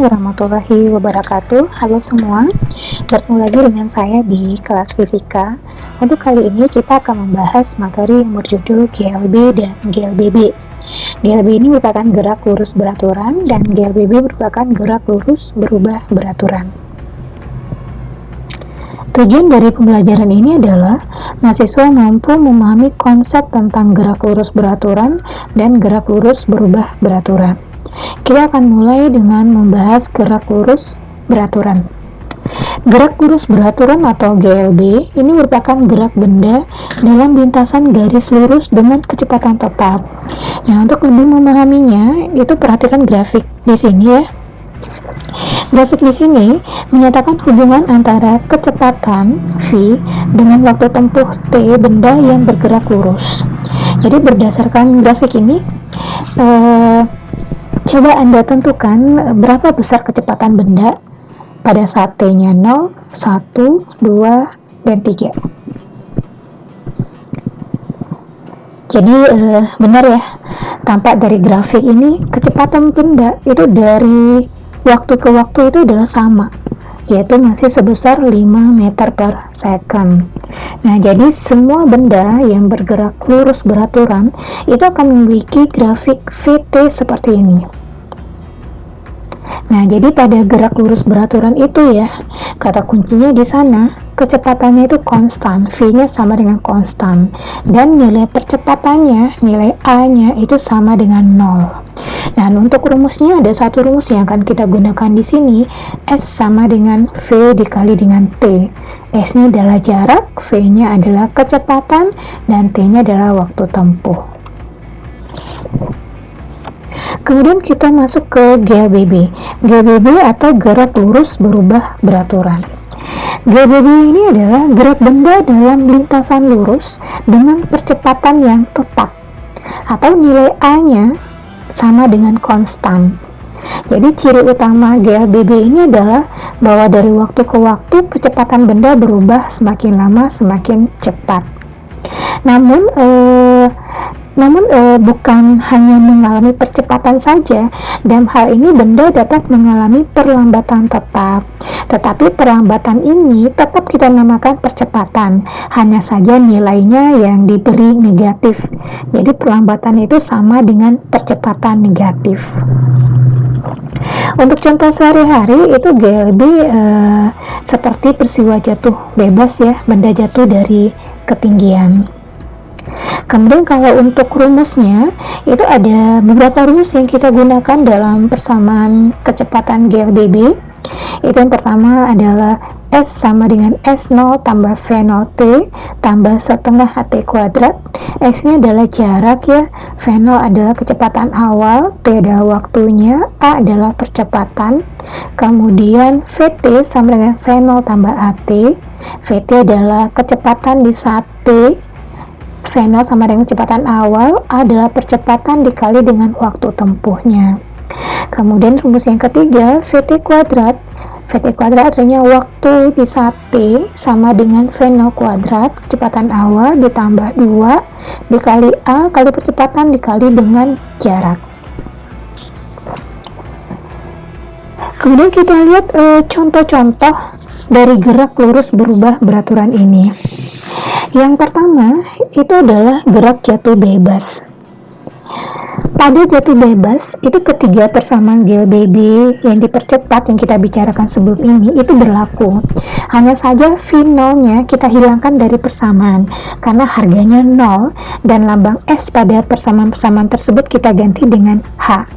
warahmatullahi wabarakatuh. Halo semua, bertemu lagi dengan saya di kelas fisika. Untuk kali ini kita akan membahas materi yang berjudul GLB dan GLBB. GLB ini merupakan gerak lurus beraturan dan GLBB merupakan gerak lurus berubah beraturan. Tujuan dari pembelajaran ini adalah mahasiswa mampu memahami konsep tentang gerak lurus beraturan dan gerak lurus berubah beraturan. Kita akan mulai dengan membahas gerak lurus beraturan. Gerak lurus beraturan atau GLB ini merupakan gerak benda dalam lintasan garis lurus dengan kecepatan tetap. Nah, untuk lebih memahaminya, itu perhatikan grafik di sini ya. Grafik di sini menyatakan hubungan antara kecepatan v dengan waktu tempuh t benda yang bergerak lurus. Jadi berdasarkan grafik ini, coba Anda tentukan berapa besar kecepatan benda pada saat T-nya 0, 1, 2, dan 3. Jadi benar ya, tampak dari grafik ini kecepatan benda itu dari waktu ke waktu itu adalah sama, yaitu masih sebesar 5 meter per second. Nah, jadi semua benda yang bergerak lurus beraturan itu akan memiliki grafik VT seperti ini. Nah, jadi pada gerak lurus beraturan itu ya, kata kuncinya di sana, kecepatannya itu konstan, V-nya sama dengan konstan, dan nilai percepatannya, nilai A-nya itu sama dengan 0. Nah, untuk rumusnya ada satu rumus yang akan kita gunakan di sini, S sama dengan V dikali dengan T. S-nya adalah jarak, V-nya adalah kecepatan, dan T-nya adalah waktu tempuh. Kemudian kita masuk ke GLBB. GLBB atau gerak lurus berubah beraturan. GLBB ini adalah gerak benda dalam lintasan lurus dengan percepatan yang tetap, atau nilai A-nya sama dengan konstan. Jadi ciri utama GLBB ini adalah bahwa dari waktu ke waktu kecepatan benda berubah semakin lama semakin cepat. Namun bukan hanya mengalami percepatan saja, dalam hal ini benda dapat mengalami perlambatan tetap. Tetapi perlambatan ini tetap kita namakan percepatan, hanya saja nilainya yang diberi negatif. Jadi perlambatan itu sama dengan percepatan negatif. Untuk contoh sehari-hari itu GLB seperti peristiwa jatuh bebas ya, benda jatuh dari ketinggian. Kemudian kalau untuk rumusnya, itu ada beberapa rumus yang kita gunakan dalam persamaan kecepatan GLBB. Itu yang pertama adalah S sama dengan S0 tambah V0T tambah setengah HT kuadrat. X-nya adalah jarak ya, V0 adalah kecepatan awal, T adalah waktunya, A adalah percepatan. Kemudian VT sama dengan V0 tambah AT. VT adalah kecepatan di saat T, V0 sama dengan kecepatan awal, A adalah percepatan dikali dengan waktu tempuhnya. Kemudian rumus yang ketiga, VT kuadrat. VT kuadrat artinya waktu di saat T sama dengan V0 kuadrat, kecepatan awal ditambah 2 dikali A kali percepatan dikali dengan jarak. Kemudian kita lihat contoh-contoh dari gerak lurus berubah beraturan ini. Yang pertama itu adalah gerak jatuh bebas. Pada jatuh bebas itu ketiga persamaan GLBB yang dipercepat yang kita bicarakan sebelum ini itu berlaku. Hanya saja V0-nya kita hilangkan dari persamaan karena harganya 0 dan lambang S pada persamaan-persamaan tersebut kita ganti dengan H.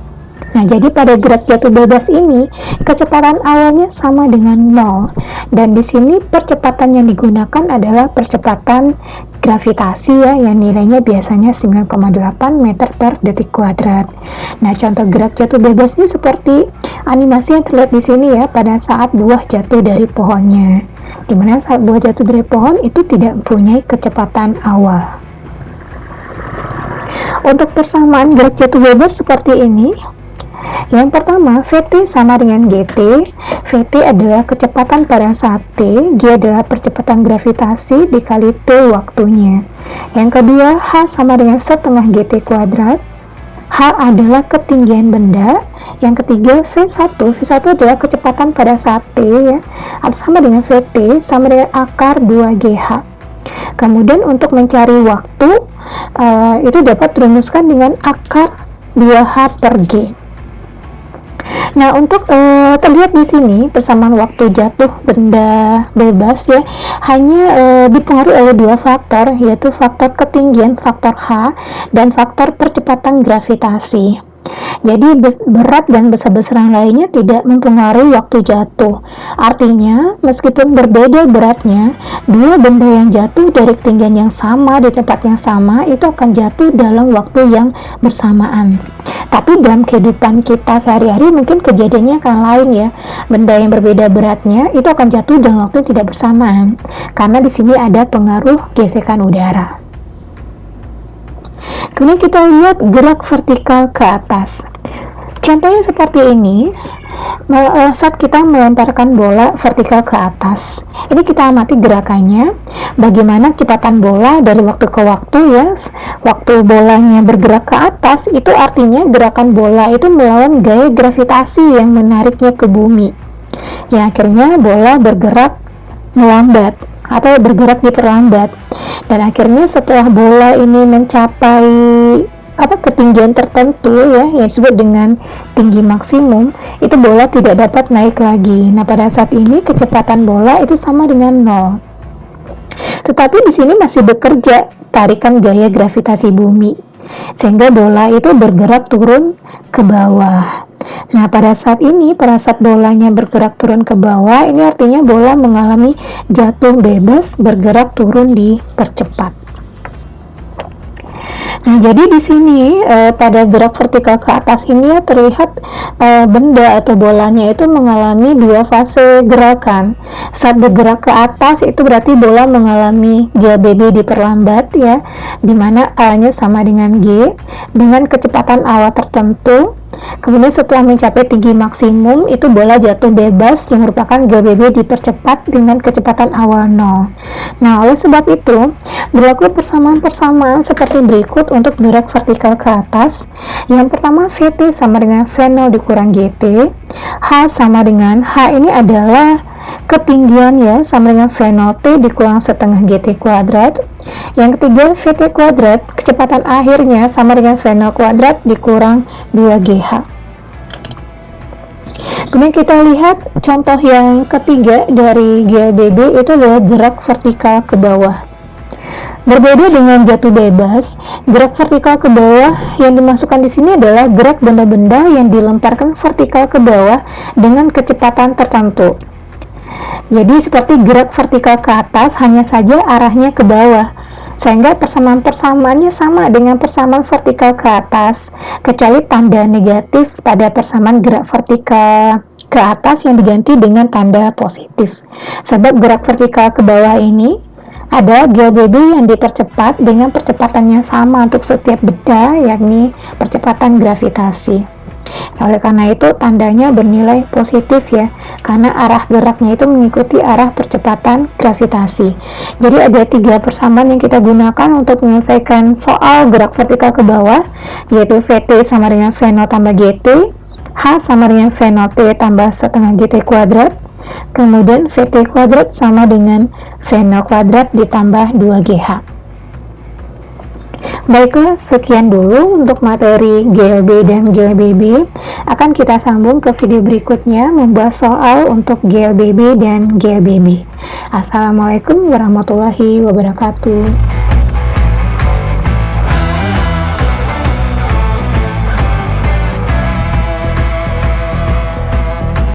Nah, jadi pada gerak jatuh bebas ini kecepatan awalnya sama dengan 0 dan di sini percepatan yang digunakan adalah percepatan gravitasi ya, yang nilainya biasanya 9,8 meter per detik kuadrat. Nah, contoh gerak jatuh bebas ini seperti animasi yang terlihat di sini ya, pada saat buah jatuh dari pohonnya, dimana saat buah jatuh dari pohon itu tidak mempunyai kecepatan awal. Untuk persamaan gerak jatuh bebas seperti ini, yang pertama, VT sama dengan GT. VT adalah kecepatan pada saat T, G adalah percepatan gravitasi dikali T waktunya. Yang kedua, H sama dengan setengah GT kuadrat. H adalah ketinggian benda, Yang ketiga V1. V1 adalah kecepatan pada saat T ya, atau sama dengan VT sama dengan akar 2GH. Kemudian untuk mencari waktu itu dapat dirumuskan dengan akar 2H per G. Nah, untuk terlihat di sini persamaan waktu jatuh benda bebas ya hanya dipengaruhi oleh dua faktor, yaitu faktor ketinggian faktor H dan faktor percepatan gravitasi. Jadi berat dan besar-besaran lainnya tidak mempengaruhi waktu jatuh. Artinya, meskipun berbeda beratnya, dua benda yang jatuh dari ketinggian yang sama di tempat yang sama itu akan jatuh dalam waktu yang bersamaan. Tapi dalam kehidupan kita sehari-hari mungkin kejadiannya akan lain ya. Benda yang berbeda beratnya itu akan jatuh dalam waktu yang tidak bersamaan. Karena di sini ada pengaruh gesekan udara. Kemudian kita lihat gerak vertikal ke atas. Contohnya seperti ini, saat kita melemparkan bola vertikal ke atas. Ini kita amati gerakannya, bagaimana kecepatan bola dari waktu ke waktu ya. Waktu bolanya bergerak ke atas, itu artinya gerakan bola itu melawan gaya gravitasi yang menariknya ke bumi. Ya, akhirnya bola bergerak melambat atau bergerak diperlambat. Dan akhirnya setelah bola ini mencapai ketinggian tertentu ya yang disebut dengan tinggi maksimum, itu bola tidak dapat naik lagi. Nah, pada saat ini kecepatan bola itu sama dengan 0. Tetapi di sini masih bekerja tarikan gaya gravitasi bumi, sehingga bola itu bergerak turun ke bawah. Nah, pada saat bolanya bergerak turun ke bawah, ini artinya bola mengalami jatuh bebas, bergerak turun dipercepat. Nah, jadi di sini pada gerak vertikal ke atas ini ya, terlihat benda atau bolanya itu mengalami dua fase gerakan. Saat bergerak ke atas itu berarti bola mengalami GBB diperlambat ya, dimana A-nya sama dengan G dengan kecepatan awal tertentu. Kemudian setelah mencapai tinggi maksimum, itu bola jatuh bebas yang merupakan GBB dipercepat dengan kecepatan awal 0. Nah, oleh sebab itu, berlaku persamaan-persamaan seperti berikut untuk gerak vertikal ke atas. Yang pertama, VT sama dengan V0 dikurang GT. H sama dengan, H ini adalah ketinggian ya, sama dengan V0T dikurang setengah GT kuadrat. Yang ketiga, VT kuadrat, kecepatan akhirnya sama dengan V0 kuadrat dikurang 2GH. Kemudian kita lihat contoh yang ketiga dari GLBB, itu adalah gerak vertikal ke bawah. Berbeda dengan jatuh bebas, gerak vertikal ke bawah yang dimasukkan di sini adalah gerak benda-benda yang dilemparkan vertikal ke bawah dengan kecepatan tertentu. Jadi seperti gerak vertikal ke atas, hanya saja arahnya ke bawah, sehingga persamaan-persamaannya sama dengan persamaan vertikal ke atas, kecuali tanda negatif pada persamaan gerak vertikal ke atas yang diganti dengan tanda positif. Sebab gerak vertikal ke bawah ini ada GLBB yang dipercepat dengan percepatannya sama untuk setiap benda, yakni percepatan gravitasi. Oleh karena itu tandanya bernilai positif ya, karena arah geraknya itu mengikuti arah percepatan gravitasi. Jadi ada 3 persamaan yang kita gunakan untuk menyelesaikan soal gerak vertikal ke bawah, yaitu VT sama dengan V0 tambah GT, H sama dengan V0T tambah setengah GT kuadrat, kemudian VT kuadrat sama dengan V0 kuadrat ditambah 2GH. Baiklah, sekian dulu untuk materi GLB dan GLBB. Akan kita sambung ke video berikutnya membahas soal untuk GLBB dan GLBB. Assalamualaikum warahmatullahi wabarakatuh.